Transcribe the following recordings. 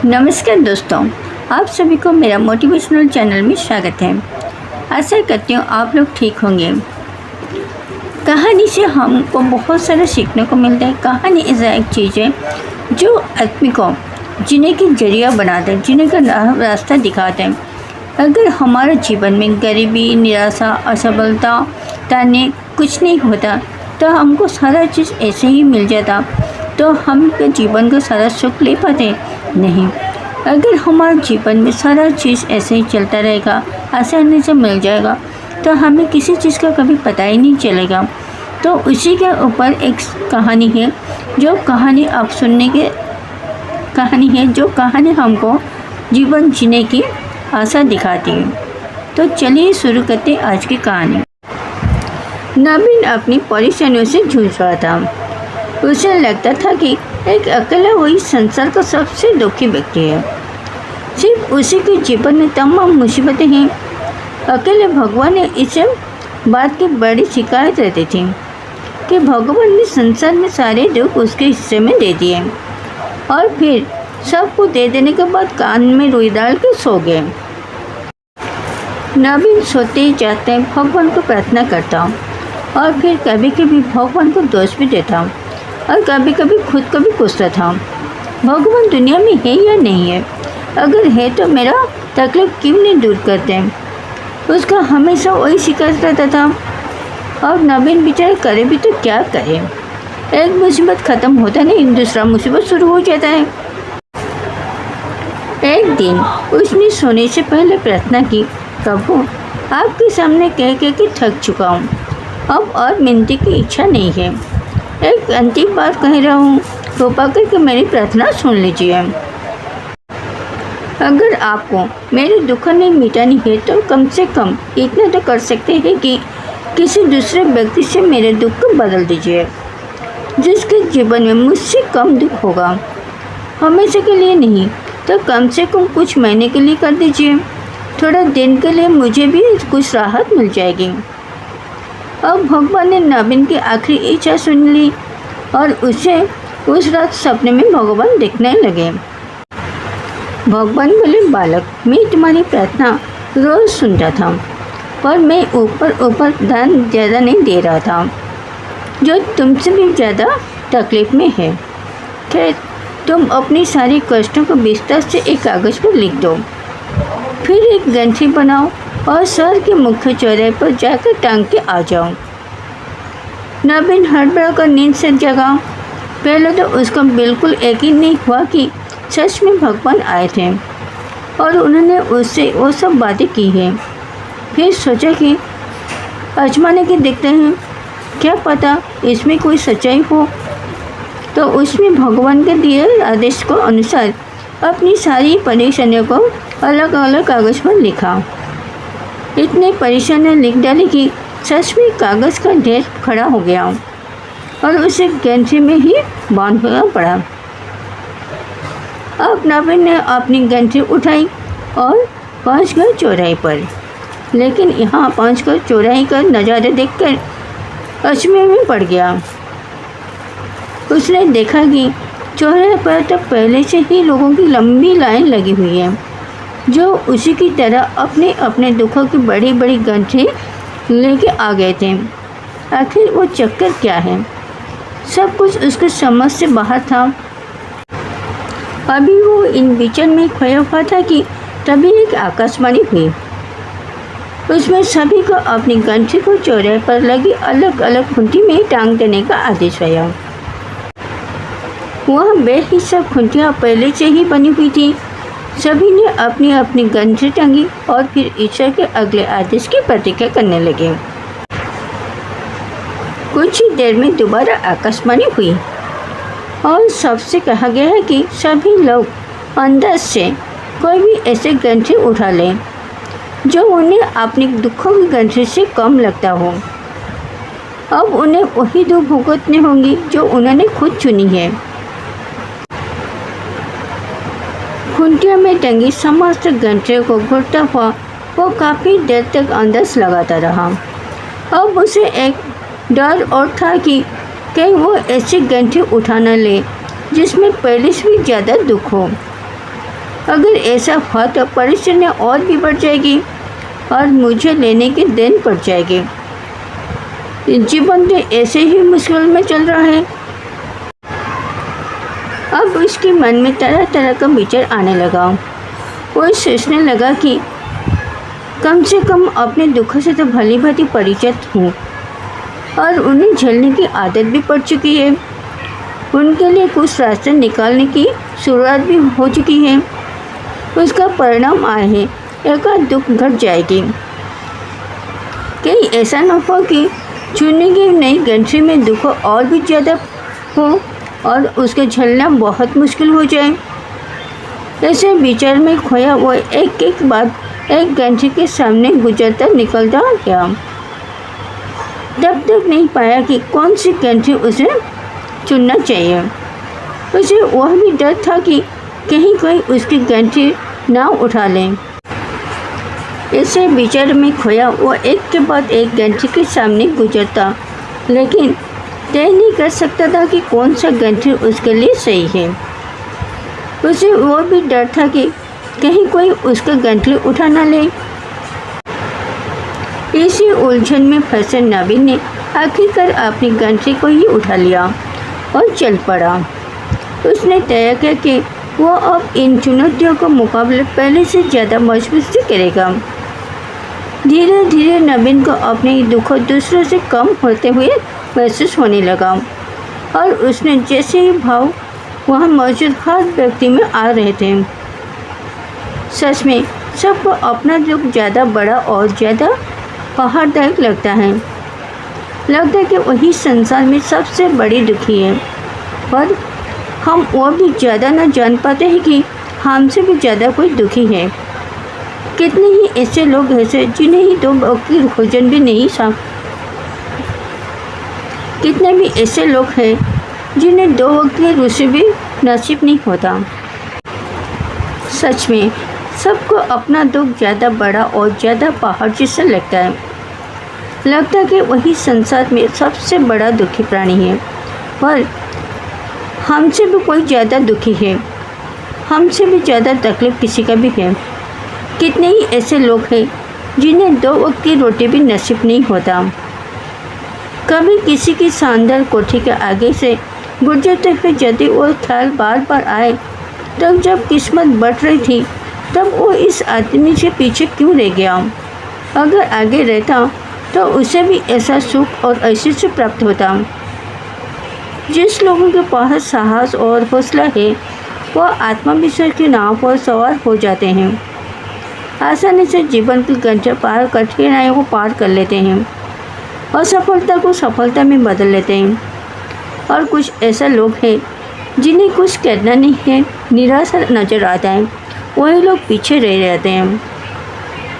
नमस्कार दोस्तों, आप सभी को मेरा मोटिवेशनल चैनल में स्वागत है। आशा करती हूँ आप लोग ठीक होंगे। कहानी से हमको बहुत सारा सीखने को मिलता है। कहानी ऐसा एक चीज़ है जो आदमी को जीने की जरिया बनाता है, जीने का रास्ता दिखाता है। अगर हमारे जीवन में गरीबी, निराशा, असफलता, ताने कुछ नहीं होता तो हमको सारा चीज़ ऐसे ही मिल जाता, तो हम जीवन का सारा सुख ले पाते नहीं। अगर हमारे जीवन में सारा चीज़ ऐसे ही चलता रहेगा, आसानी से मिल जाएगा, तो हमें किसी चीज़ का कभी पता ही नहीं चलेगा। तो उसी के ऊपर एक कहानी है, जो कहानी आप सुनने के कहानी है, जो कहानी हमको जीवन जीने की आशा दिखाती है। तो चलिए शुरू करते आज की कहानी। नवीन अपनी परेशानियों से जूझ रहा था। उसे लगता था कि एक अकेला वही संसार का सबसे दुखी व्यक्ति है। सिर्फ उसी के जीवन में तमाम मुसीबतें हैं। अकेले भगवान ने इस बात की बड़ी शिकायत रहती थी कि भगवान ने संसार में सारे दुख उसके हिस्से में दे दिए और फिर सबको दे देने के बाद कान में रुई डाल के सो गए। नवीन सोते ही जाते भगवान को प्रार्थना करता हूँ और फिर कभी कभी भगवान को दोष भी देता हूँ और कभी कभी खुद को भी कोसता था। भगवान दुनिया में है या नहीं है? अगर है तो मेरा तकलीफ क्यों नहीं दूर करते हैं? उसका हमेशा वही शिकायत रहता था। और नवीन बेचारे करे भी तो क्या करे, एक मुसीबत ख़त्म होता नहीं, दूसरा मुसीबत शुरू हो जाता है। एक दिन उसने सोने से पहले प्रार्थना की, प्रभु आपके सामने कह के थक चुका हूँ, अब और मिनती की इच्छा नहीं है। एक अंतिम बार कह रहा हूँ, कृपा करके मेरी प्रार्थना सुन लीजिए। अगर आपको मेरे दुख नहीं मिटानी है तो कम से कम इतना तो कर सकते हैं कि किसी दूसरे व्यक्ति से मेरे दुख को बदल दीजिए, जिसके जीवन में मुझसे कम दुख होगा। हमेशा के लिए नहीं तो कम से कम कुछ महीने के लिए कर दीजिए। थोड़ा दिन के लिए मुझे भी कुछ राहत मिल जाएगी। अब भगवान ने नवीन की आखिरी इच्छा सुन ली और उसे उस रात सपने में भगवान दिखने लगे। भगवान बोले, बालक मैं तुम्हारी प्रार्थना रोज़ सुनता था, पर मैं ऊपर ध्यान ज़्यादा नहीं दे रहा था, जो तुमसे भी ज़्यादा तकलीफ़ में है। खैर तुम अपनी सारी कष्टों को विस्तार से एक कागज़ पर लिख दो, फिर एक गंठी बनाओ और शहर के मुख्य चौराहे पर जाकर टांग के आ जाओ। नवीन हड़बड़ा कर नींद से जगा। पहले तो उसका बिल्कुल यकीन नहीं हुआ कि सच में भगवान आए थे और उन्होंने उससे वो सब बातें की हैं। फिर सोचा कि आजमाने के देखते हैं, क्या पता इसमें कोई सच्चाई हो। तो उसमें भगवान के दिए आदेश को अनुसार अपनी सारी परेशानियों को अलग अलग कागज़ पर लिखा। इतनी परेशानियाँ लिख डाली कि सच में कागज़ का ढेर खड़ा हो गया और उसे गंठी में ही बांधना पड़ा। अब नवीन ने अपनी गंठी उठाई और पहुंच गए चौराहे पर। लेकिन यहाँ पहुंचकर चौराहे का नज़ारा देखकर अचंभे में पड़ गया। उसने देखा कि चौराहे पर तो पहले से ही लोगों की लंबी लाइन लगी हुई है, जो उसी की तरह अपने अपने दुखों की बड़ी बड़ी गंठी लेके आ गए थे। आखिर वो चक्कर क्या है? सब कुछ उसके समझ से बाहर था। अभी वो इन विचन में खोया हुआ था कि तभी एक आकाशवाणी हुई। उसमें सभी को अपनी गंठी को चौराहे पर लगी अलग अलग खूंटी में टांग देने का आदेश आया। वह बेहिसाब खूंटियाँ पहले से ही बनी हुई थी। सभी ने अपनी अपनी गंठी टांगी और फिर ईश्वर के अगले आदेश की प्रतीक्षा करने लगे। कुछ ही देर में दोबारा आकाशवाणी हुई और सबसे कहा गया है कि सभी लोग अंदाज से कोई भी ऐसे गंठी उठा लें जो उन्हें अपनी दुखों की गंठी से कम लगता हो। अब उन्हें वही दुख भुगतने होंगी जो उन्होंने खुद चुनी है। खूंटियों में टंगी समस्त गंठियों को घुटता हुआ वो काफ़ी देर तक अंदाज लगाता रहा। अब उसे एक डर और था कि कहीं वो ऐसी गंठी उठा न ले जिसमें पहले से भी ज़्यादा दुख हो। अगर ऐसा हुआ तो परेशानी और भी बढ़ जाएगी और मुझे लेने की देन पड़ जाएगी। जीवन तो ऐसे ही मुश्किल में चल रहा है। अब उसके मन में तरह तरह का विचार आने लगा। वो सोचने लगा कि कम से कम अपने दुखों से तो भली भांति परिचित हूँ और उन्हें झेलने की आदत भी पड़ चुकी है। उनके लिए कुछ रास्ते निकालने की शुरुआत भी हो चुकी है। उसका परिणाम आया है, एक दुख घट जाएगी। कहीं ऐसा न हो कि चुनी गई नई गंठरी में दुख और भी ज़्यादा हो और उसके झेलना बहुत मुश्किल हो जाए। ऐसे विचार में खोया वो एक एक बार एक गंठरी के सामने गुजरता निकलता गया। तब तक नहीं पाया कि कौन सी गंठरी उसे चुनना चाहिए। उसे वह भी डर था कि कहीं कोई उसकी गंठरी ना उठा ले। ऐसे विचार में खोया वो एक के बाद एक गंठरी के सामने गुजरता, लेकिन तय नहीं कर सकता था कि कौन सा गंठरी उसके लिए सही है। उसे वो भी डर था कि कहीं कोई उसका गंठरी उठा ना ले। इसी उलझन में फंसे नवीन ने आखिरकार अपनी गंठरी को ही उठा लिया और चल पड़ा। उसने तय किया कि वो अब इन चुनौतियों का मुकाबला पहले से ज़्यादा मजबूत से करेगा। धीरे धीरे नवीन को अपने दुख दूसरों से कम होते हुए महसूस होने लगा और उसने जैसे ही भाव वहाँ मौजूद हर व्यक्ति में आ रहे थे। सच में सबको अपना दुख ज़्यादा बड़ा और ज़्यादा पहाड़दायक लगता है। लगता है कि वही संसार में सबसे बड़ी दुखी है, पर हम वो भी ज़्यादा न जान पाते हैं कि हमसे भी ज़्यादा कोई दुखी है। कितने ही ऐसे लोग ऐसे जिन्हें ही दो वक्त की भोजन भी नहीं कितने भी ऐसे लोग हैं जिन्हें दो वक्त की रोटी भी नसीब नहीं होता। सच में सबको अपना दुख ज़्यादा बड़ा और ज़्यादा पहाड़ जैसा लगता है। लगता है कि वही संसार में सबसे बड़ा दुखी प्राणी है, पर हमसे भी कोई ज़्यादा दुखी है, हमसे भी ज़्यादा तकलीफ किसी का भी है। कितने ही ऐसे लोग हैं जिन्हें दो वक्त की रोटी भी नसीब नहीं होता। कभी किसी की शानदार कोठी के आगे से गुजरते हुए यदि वो ख्याल बार बार आए, तब जब किस्मत बढ़ रही थी तब वो इस आदमी से पीछे क्यों रह गया। अगर आगे रहता तो उसे भी ऐसा सुख और ऐश्वर्य प्राप्त होता। जिस लोगों के पास साहस और हौसला है वो आत्मविश्वास की नाव पर सवार हो जाते हैं, आसानी से जीवन की गंठे पार कठिनाइयों को पार कर लेते हैं, असफलता को सफलता में बदल लेते हैं। और कुछ ऐसा लोग हैं जिन्हें कुछ करना नहीं है, निराशा नजर आता है, वही लोग पीछे रह जाते हैं।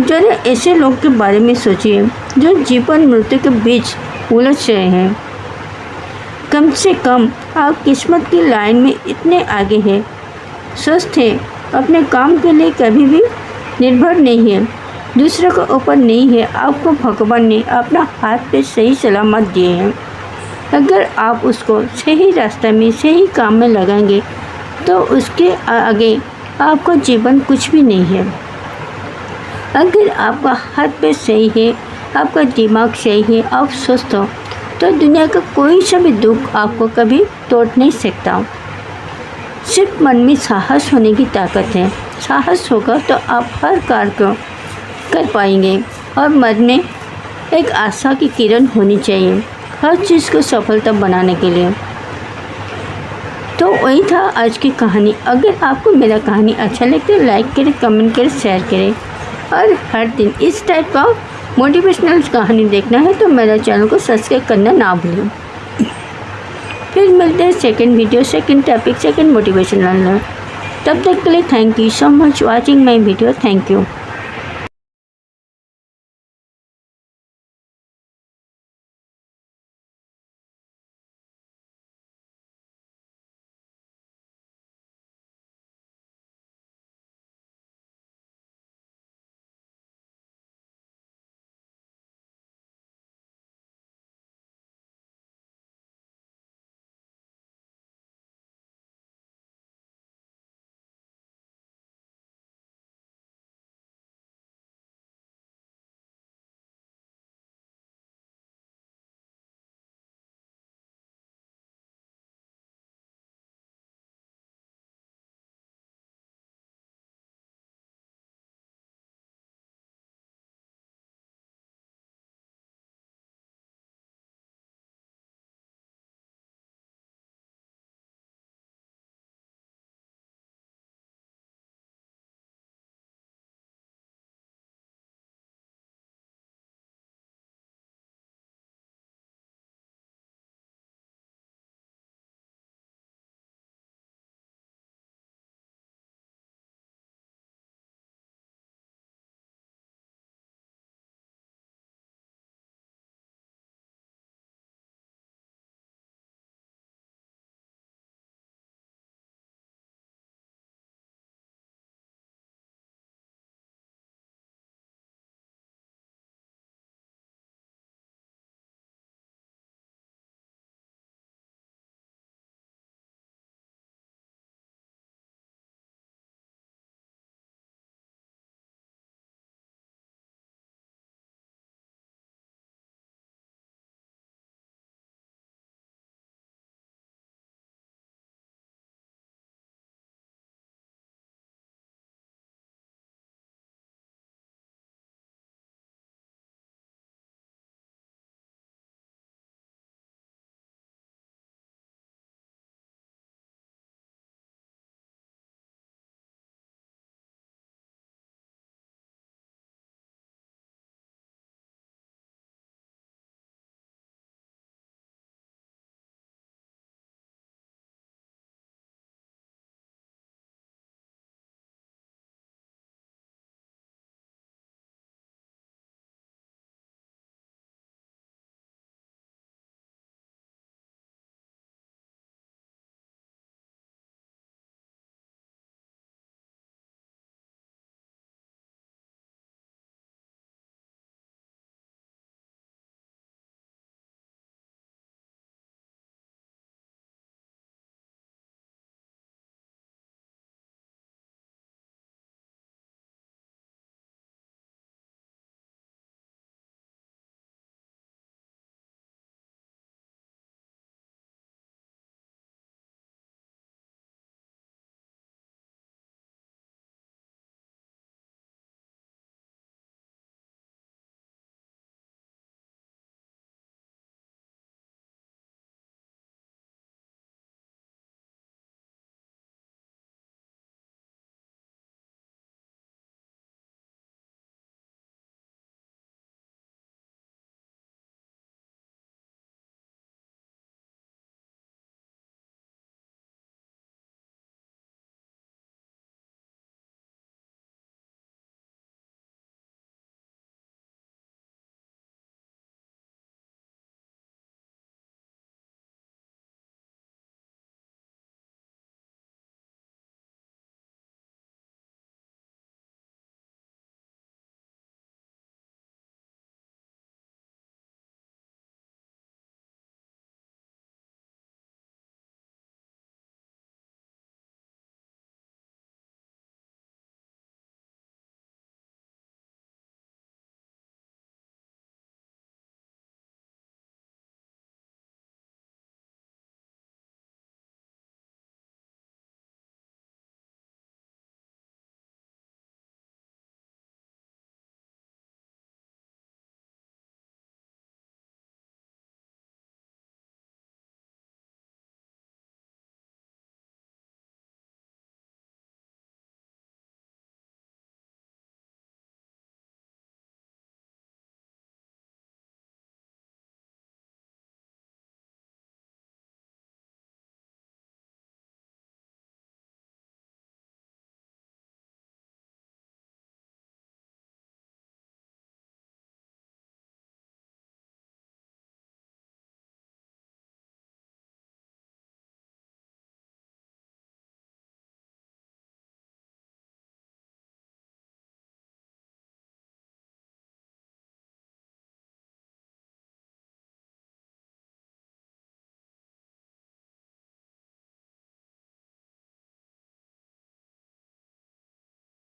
जरा ऐसे लोग के बारे में सोचिए जो जीवन मृत्यु के बीच उलझ रहे हैं। कम से कम आप किस्मत की लाइन में इतने आगे हैं, स्वस्थ हैं, अपने काम के लिए कभी भी निर्भर नहीं है, दूसरों के ऊपर नहीं है। आपको भगवान ने अपना हाथ पे सही सलामत दिए हैं। अगर आप उसको सही रास्ते में सही काम में लगाएंगे तो उसके आगे आपका जीवन कुछ भी नहीं है। अगर आपका हाथ पे सही है, आपका दिमाग सही है, आप स्वस्थ हो, तो दुनिया का कोई सा भी दुख आपको कभी तोड़ नहीं सकता। सिर्फ मन में साहस होने की ताकत है। साहस होगा तो आप हर कार्य को कर पाएंगे और मन में एक आशा की किरण होनी चाहिए हर चीज़ को सफलता बनाने के लिए। तो वही था आज की कहानी। अगर आपको मेरा कहानी अच्छा लगे तो लाइक करें, कमेंट करें, शेयर करें और हर दिन इस टाइप का मोटिवेशनल कहानी देखना है तो मेरा चैनल को सब्सक्राइब करना ना भूलें। फिर मिलते हैं second video, second topic, second motivational. तब तक के लिए thank you so much watching my video. Thank you.